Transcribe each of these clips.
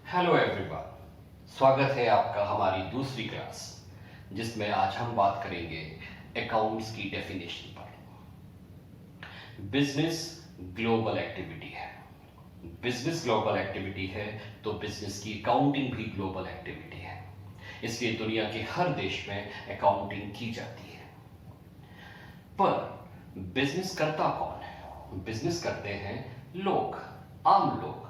Hello everyone, स्वागत है आपका हमारी दूसरी क्लास जिसमें आज हम बात करेंगे अकाउंट्स की डेफिनेशन पर। बिजनेस ग्लोबल एक्टिविटी है। बिजनेस ग्लोबल एक्टिविटी है तो बिजनेस की अकाउंटिंग भी ग्लोबल एक्टिविटी है। इसलिए दुनिया के हर देश में अकाउंटिंग की जाती है। पर बिजनेस करता कौन है? बिजनेस करते हैं लोग, आम लोग।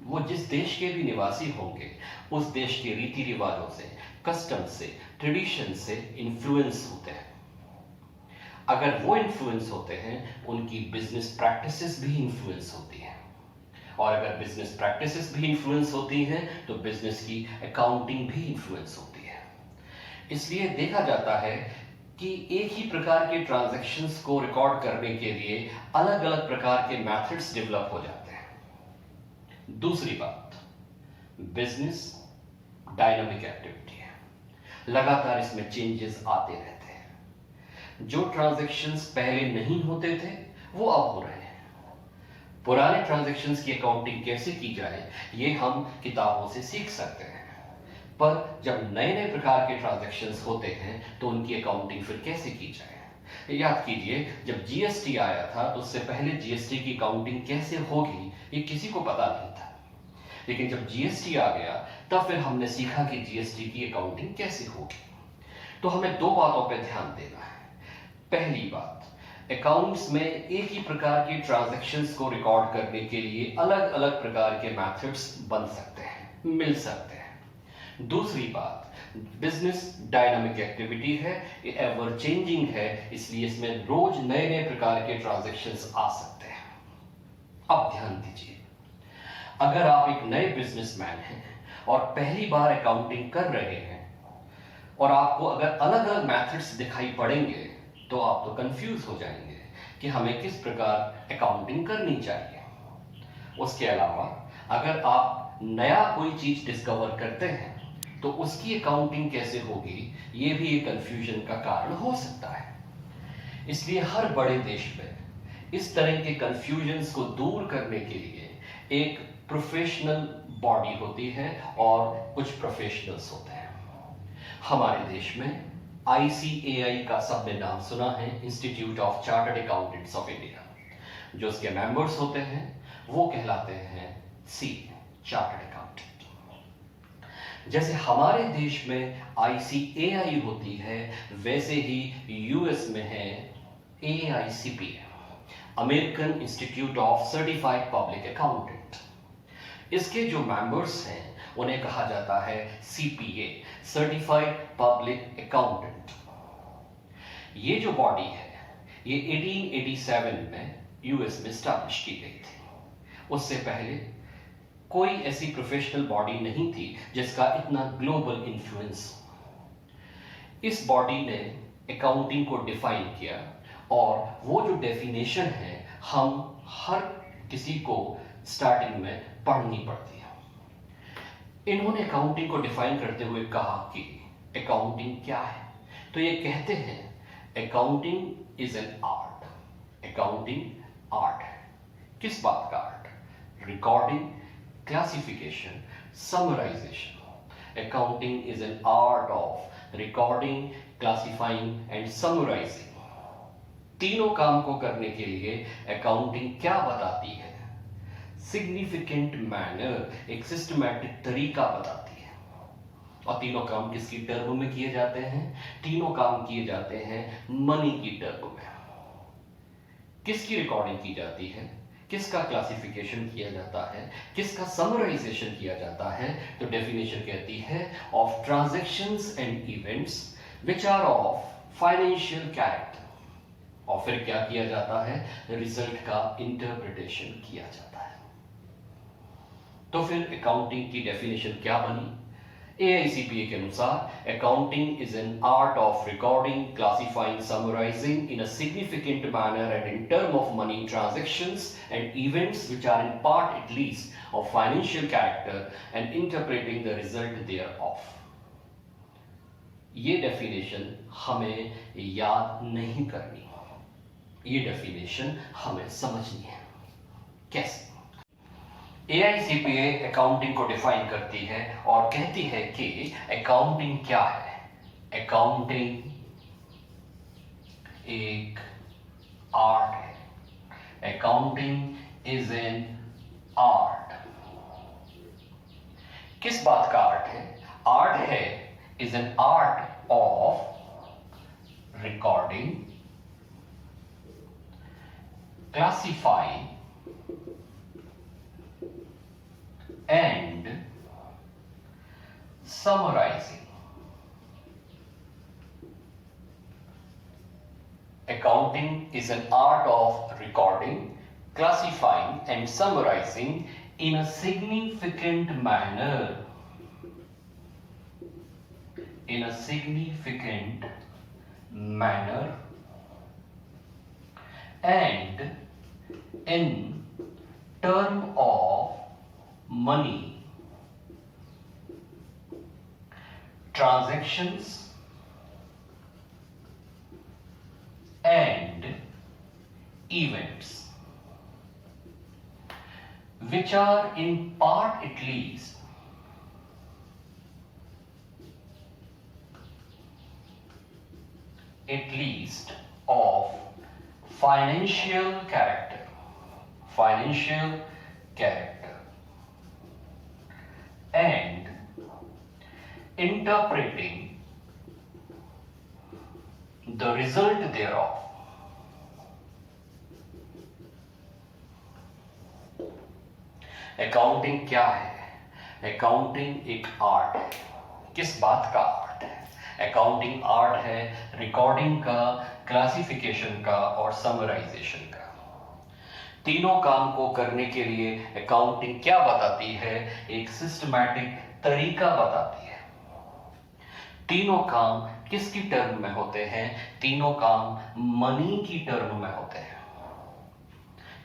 वो जिस देश के भी निवासी होंगे उस देश के रीति रिवाजों से, कस्टम से, ट्रेडिशन से इन्फ्लुएंस होते हैं। अगर वो इन्फ्लुएंस होते हैं, उनकी बिजनेस प्रैक्टिसेस भी इन्फ्लुएंस होती हैं। और अगर बिजनेस प्रैक्टिसेस भी इन्फ्लुएंस होती हैं तो बिजनेस की अकाउंटिंग भी इन्फ्लुएंस होती है। इसलिए देखा जाता है कि एक ही प्रकार के ट्रांजैक्शंस को रिकॉर्ड करने के लिए अलग अलग प्रकार के मेथड्स डेवलप हो जाते हैं। दूसरी बात, बिजनेस डायनामिक एक्टिविटी है। लगातार इसमें चेंजेस आते रहते हैं। जो ट्रांजैक्शंस पहले नहीं होते थे वो अब हो रहे हैं। पुराने ट्रांजैक्शंस की अकाउंटिंग कैसे की जाए ये हम किताबों से सीख सकते हैं, पर जब नए नए प्रकार के ट्रांजैक्शंस होते हैं तो उनकी अकाउंटिंग फिर कैसे की जाए। याद कीजिए, जब जीएसटी आया था तो उससे पहले जीएसटी की अकाउंटिंग कैसे होगी ये किसी को पता नहीं था। लेकिन जब जीएसटी आ गया तब फिर हमने सीखा कि जीएसटी की अकाउंटिंग कैसे होगी। तो हमें दो बातों पर ध्यान देना है। पहली बात, अकाउंट्स में एक ही प्रकार की ट्रांजैक्शंस को रिकॉर्ड करने के लिए अलग अलग प्रकार के मेथड्स बन सकते हैं, मिल सकते हैं। दूसरी बात, बिजनेस डायनामिक एक्टिविटी है, ये एवर चेंजिंग है, इसलिए इसमें रोज नए नए प्रकार के ट्रांजैक्शंस आ सकते हैं। अब ध्यान दीजिए, अगर आप एक नए बिजनेसमैन हैं और पहली बार अकाउंटिंग कर रहे हैं और आपको अगर अलग अलग मेथड्स दिखाई पड़ेंगे तो आप तो कंफ्यूज हो जाएंगे कि हमें किस प्रकार अकाउंटिंग करनी चाहिए। उसके अलावा अगर आप नया कोई चीज डिस्कवर करते हैं तो उसकी अकाउंटिंग कैसे होगी ये भी एक कंफ्यूजन का कारण हो सकता है। इसलिए हर बड़े देश में इस तरह के कंफ्यूजन्स को दूर करने के लिए एक प्रोफेशनल बॉडी होती है और कुछ प्रोफेशनल्स होते हैं। हमारे देश में ICAI का सबने नाम सुना है, institute of chartered accountants of India. जो उसके मेंबर्स होते हैं वो कहलाते हैं CA, चार्टर्ड अकाउंटेंट। जैसे हमारे देश में ICAI होती है वैसे ही यूएस में है AICPA, American institute of certified public accountant. इसके जो मेंबर्स हैं उन्हें कहा जाता है CPA, सर्टिफाइड पब्लिक अकाउंटेंट। ये जो बॉडी है ये 1887 में यूएस में स्टैब्लिश की गई थी। उससे पहले कोई ऐसी प्रोफेशनल बॉडी नहीं थी जिसका इतना ग्लोबल इन्फ्लुएंस। इस बॉडी ने अकाउंटिंग को डिफाइन किया और वो जो डेफिनेशन है हम हर किसी को स्टार्टिंग में पढ़नी पड़ती है। इन्होंने अकाउंटिंग को डिफाइन करते हुए कहा कि अकाउंटिंग क्या है, तो ये कहते हैं accounting is an art. Accounting art है। किस बात का art? Recording, classification, summarisation. Accounting is an art of recording, classifying and summarising. तीनों काम को करने के लिए अकाउंटिंग क्या बताती है? सिग्निफिकेंट मैनर, एक सिस्टमैटिक तरीका बताती है। और तीनों काम किसकी टर्म में किए जाते हैं? तीनों काम किए जाते हैं मनी की टर्म में। किसकी रिकॉर्डिंग की जाती है, किसका क्लासिफिकेशन किया जाता है, किसका समराइजेशन किया जाता है? तो डेफिनेशन कहती है of transactions and events which are of financial character. और फिर क्या किया जाता है? रिजल्ट का इंटरप्रिटेशन किया जाता है। तो फिर अकाउंटिंग की डेफिनेशन क्या बनी? AICPA के अनुसार accounting is an art of recording, classifying, summarising in a significant manner and in term of money transactions and events which are in part at least of financial character and interpreting the result thereof. ये definition हमें याद नहीं करनी, ये definition हमें समझनी है। कैसे? AICPA अकाउंटिंग को डिफाइन करती है और कहती है कि अकाउंटिंग क्या है। अकाउंटिंग एक आर्ट है। Accounting is an art. किस बात का आर्ट है? आर्ट है is an art of recording, classifying and summarizing. Accounting is an art of recording, classifying and summarizing in a significant manner. In a significant manner and in term of money, transactions and events, which are in part at least of financial character, and interpreting the result thereof. Accounting क्या है? Accounting एक art है। किस बात का art है? Accounting art है recording का, क्लासिफिकेशन का और समराइजेशन का। तीनों काम को करने के लिए अकाउंटिंग क्या बताती है? एक सिस्टमैटिक तरीका बताती है। तीनों काम किसकी टर्म में होते हैं? तीनों काम मनी की टर्म में होते हैं।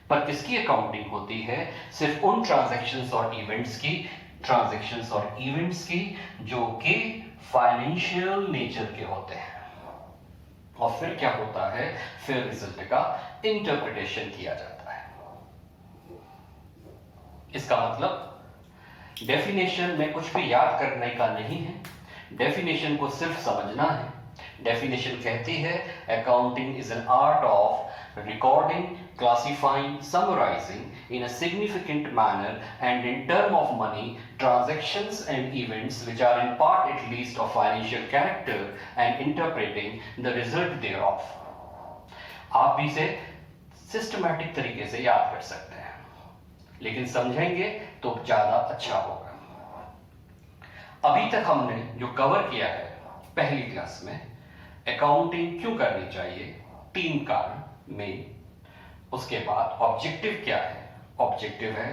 पर किसकी अकाउंटिंग होती है? सिर्फ उन ट्रांजैक्शंस और इवेंट्स की जो कि फाइनेंशियल नेचर के होते हैं। और फिर क्या होता है? फिर रिजल्ट का इंटरप्रिटेशन किया जाता है। इसका मतलब डेफिनेशन में कुछ भी याद करने का नहीं है, डेफिनेशन को सिर्फ समझना है। डेफिनेशन कहती है accounting is an art of recording, classifying, summarizing in a significant manner and in term of money, transactions and events which are in part at least of financial character and interpreting the result thereof. आप भी इसे systematic तरीके से याद कर सकते हैं, लेकिन समझेंगे तो ज्यादा अच्छा होगा। अभी तक हमने जो कवर किया है पहली क्लास में, अकाउंटिंग क्यों करनी चाहिए, 3 कारण में। उसके बाद ऑब्जेक्टिव क्या है? ऑब्जेक्टिव है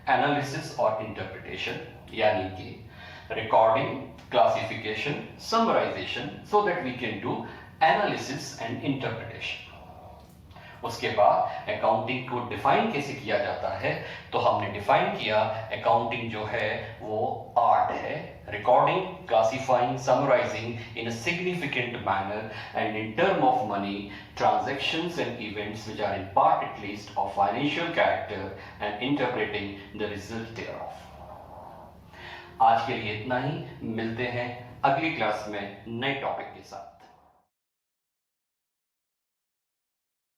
एनालिसिस और इंटरप्रिटेशन, यानी कि recording, classification, summarization, so that we can do analysis and interpretation. उसके बाद अकाउंटिंग को डिफाइन कैसे किया जाता है? तो हमने डिफाइन किया अकाउंटिंग जो है वो आर्ट है, recording, classifying, summarizing in a significant manner and in term of money, transactions and events which are in part at least of financial character and interpreting the result thereof. आज के लिए इतना ही। मिलते हैं अगली क्लास में नए टॉपिक के साथ।